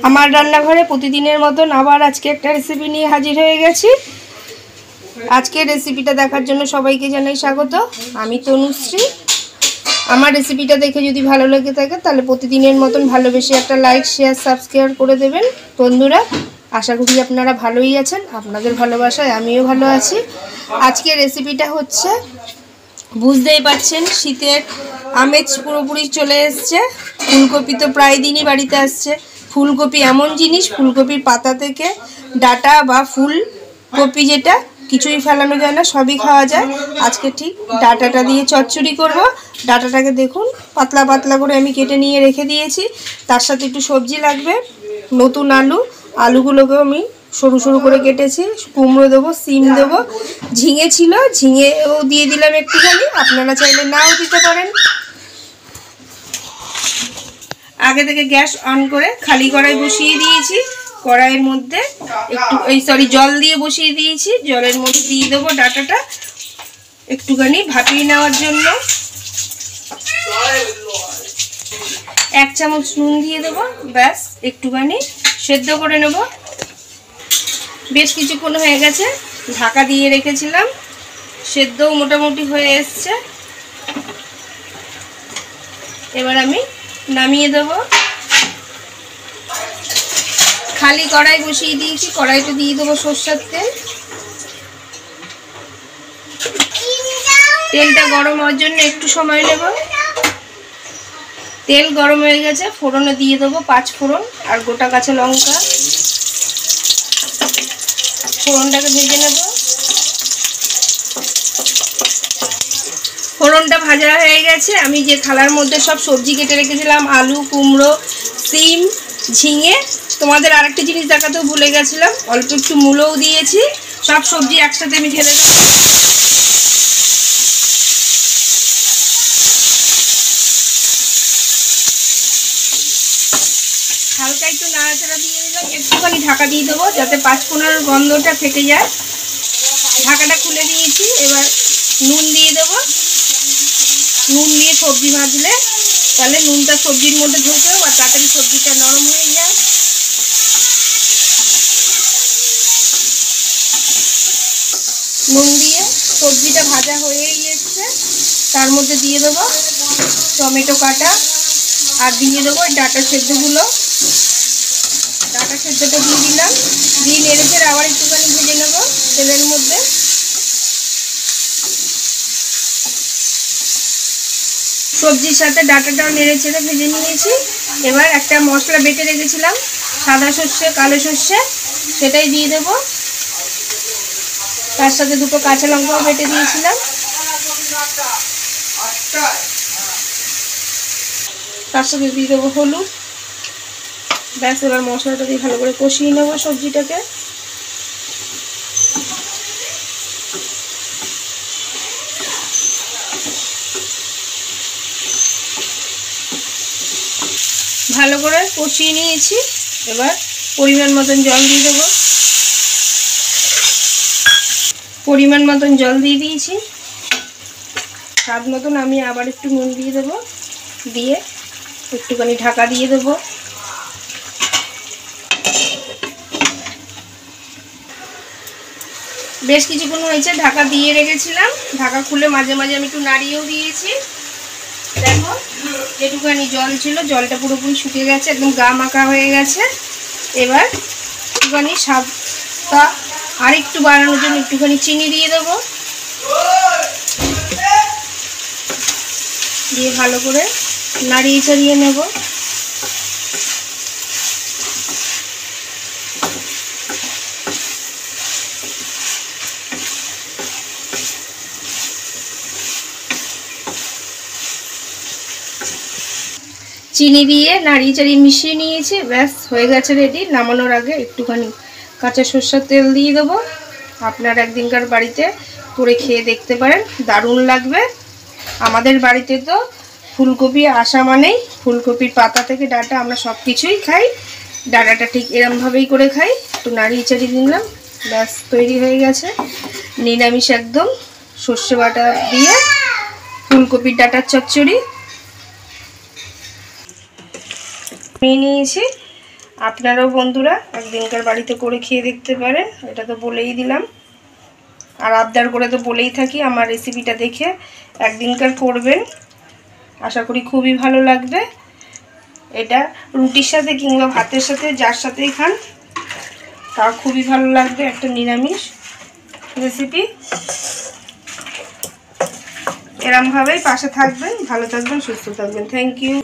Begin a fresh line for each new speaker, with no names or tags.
আমার রান্নাঘরে প্রতিদিনের মতন আবার আজকে একটা রেসিপি নিয়ে হাজির হয়ে গেছি। আজকের রেসিপিটা দেখার জন্য সবাইকে জানাই স্বাগত। আমি তনুশ্রী। আমার রেসিপিটা দেখে যদি ভালো লেগে থাকে তাহলে প্রতিদিনের মতন ভালোবেসে একটা লাইক, শেয়ার, সাবস্ক্রাইব করে দেবেন বন্ধুরা। আশা করি আপনারা ভালোই আছেন, আপনাদের ভালোবাসায় আমিও ভালো আছি। আজকের রেসিপিটা হচ্ছে, বুঝতেই পারছেন, শীতের আমেজ পুরোপুরি চলে এসছে। ফুলকপি তো প্রায় দিনই বাড়িতে আসছে। ফুলকপি এমন জিনিস, ফুলকপির পাতা থেকে ডাটা বা ফুলকপি যেটা কিছুই ফেলানো যায় না, সবই খাওয়া যায়। আজকে ঠিক ডাটাটা দিয়ে চচ্চড়ি করব। ডাটাটাকে দেখুন পাতলা পাতলা করে আমি কেটে নিয়ে রেখে দিয়েছি। তার সাথে একটু সবজি লাগবে, নতুন আলুগুলোকেও আমি সরু সরু করে কেটেছি। কুমড়ো দেবো, সিম দেবো, ঝিঙে ছিল, ঝিঙেও দিয়ে দিলাম একটুখানি, আপনারা চাইলে নাও দিতে পারেন। আগে থেকে গ্যাস অন করে খালি কড়াই বসিয়ে দিয়েছি। কড়াইয়ের মধ্যে একটু জল দিয়ে বসিয়ে দিয়েছি। জলের মধ্যে দিয়ে দেবো ডাটাটা একটুখানি ভাপিয়ে নেওয়ার জন্য। 1 চামচ নুন দিয়ে দেবো, ব্যাস একটুখানি সেদ্ধ করে নেব। বেশ কিছুক্ষণ হয়ে গেছে, ঢাকা দিয়ে রেখেছিলাম, সেদ্ধও মোটামুটি হয়ে এসছে। এবার আমি নামিয়ে দেব। খালি কড়াই বসিয়ে দিয়েছি, কড়াইতে দিয়ে দেবো সরষের তেল। তেলটা গরম হওয়ার জন্য একটু সময় নেব। তেল গরম হয়ে গেছে, ফোড়নে দিয়ে দেবো 5 ফোড়ন আর গোটা কাঁচা লঙ্কা। ফোড়নটাকে ভেজে নেব। ফোড়নটা ভাজা হয়ে গেছে। আমি যে থালার মধ্যে সব সবজি কেটে রেখেছিলাম, আলু, কুমড়ো, সিম, ঝিঙে, তোমাদের আরেকটা জিনিস দেখাতেও ভুলে গেছিলাম, অল্প একটু মূলও দিয়েছি। সব সবজি একসাথে আমি ঢেলে দেবো। হালকা একটু নাড়াচাড়া দিয়ে দিলাম, একটুখানি ঢাকা দিয়ে দেবো যাতে 5-15 গন্ধটা থেকে যায়। ঢাকাটা খুলে দিয়েছি। এবার নুন দিয়ে দেবো। নুন দিয়ে সবজি ভাজলে তাহলে নুনটা সবজির মধ্যে ঢোকেও আর তাড়াতাড়ি সবজিটা নরম হয়ে যায়। নুন দিয়ে সবজিটা ভাজা হয়েই এসছে। তার মধ্যে দিয়ে দেবো টমেটো কাটা আর দিয়ে দেবো ডাটা সেদ্ধগুলো। ডাটা সেদ্ধটা দিয়ে দিলাম, দিয়ে নেড়ে চেড়ে আবার একটুখানি ভেজে নেবো তেলের মধ্যে। সবজির সাথে ডাটাটাও নেড়ে চেড়ে ভেজে নিয়েছি। এবার একটা মশলা বেটে রেখেছিলাম, সাদা সর্ষে, কালো সর্ষে, সেটাই দিয়ে দেবো। তার সাথে 2টো কাঁচা লঙ্কাও বেটে দিয়েছিলাম। তার সাথে দিয়ে দেবো হলুদ। ব্যাস, এবার মশলাটা দিয়ে ভালো করে কষিয়ে নেবো সবজিটাকে। ভালো করে কষিয়ে নিয়েছি। এবার পরিমাণ মতন জল দিয়ে দেবো। পরিমাণ মতন জল দিয়ে দিয়েছি। স্বাদ মতন আমি আবার একটু নুন দিয়ে দেবো, দিয়ে একটুখানি ঢাকা দিয়ে দেবো। বেশ কিছুক্ষণ হয়েছে, ঢাকা দিয়ে রেখেছিলাম। ঢাকা খুলে মাঝে মাঝে আমি একটু নাড়িয়েও দিয়েছি। দেখো যেটুকুখানি জল ছিল, জলটা পুরোপুরি শুকিয়ে গেছে, একদম গা মাখা হয়ে গেছে। এবার একটুখানি স্বাদটা আর একটু বাড়ানোর জন্য একটুখানি চিনি দিয়ে দেবো। দিয়ে ভালো করে নাড়িয়ে চাড়িয়ে নেব। চিনি দিয়ে নাড়িয়ে চাড়িয়ে মিশিয়ে নিয়েছি, ব্যাস হয়ে গেছে রেডি। নামানোর আগে একটুখানি কাঁচা সরষের তেল দিয়ে দেবো। আপনারা একদিনকার বাড়িতে করে খেয়ে দেখতে পারেন, দারুণ লাগবে। আমাদের বাড়িতে তো ফুলকপি আসা মানেই ফুলকপির পাতা থেকে ডাটা আমরা সব কিছুই খাই। ডাটাটা ঠিক এরমভাবেই করে খাই। একটু নাড়িয়ে চাড়িয়ে দিলাম, ব্যাস তৈরি হয়ে গেছে নিরামিষ একদম সর্ষে বাটা দিয়ে ফুলকপির ডাটার চচ্চড়ি। নিয়েছি আপনারাও বন্ধুরা একদিনকার বাড়িতে করে খেয়ে দেখতে পারেন, এটা তো বলেই দিলাম। আর আবদার করে তো বলেই থাকি আমার রেসিপিটা দেখে একদিনকার করবেন, আশা করি খুবই ভালো লাগবে। এটা রুটির সাথে কিংবা ভাতের সাথে যার সাথেই খান তাও খুবই ভালো লাগবে, একটা নিরামিষ রেসিপি। এরমভাবেই পাশে থাকবেন, ভালো থাকবেন, সুস্থ থাকবেন। Thank you.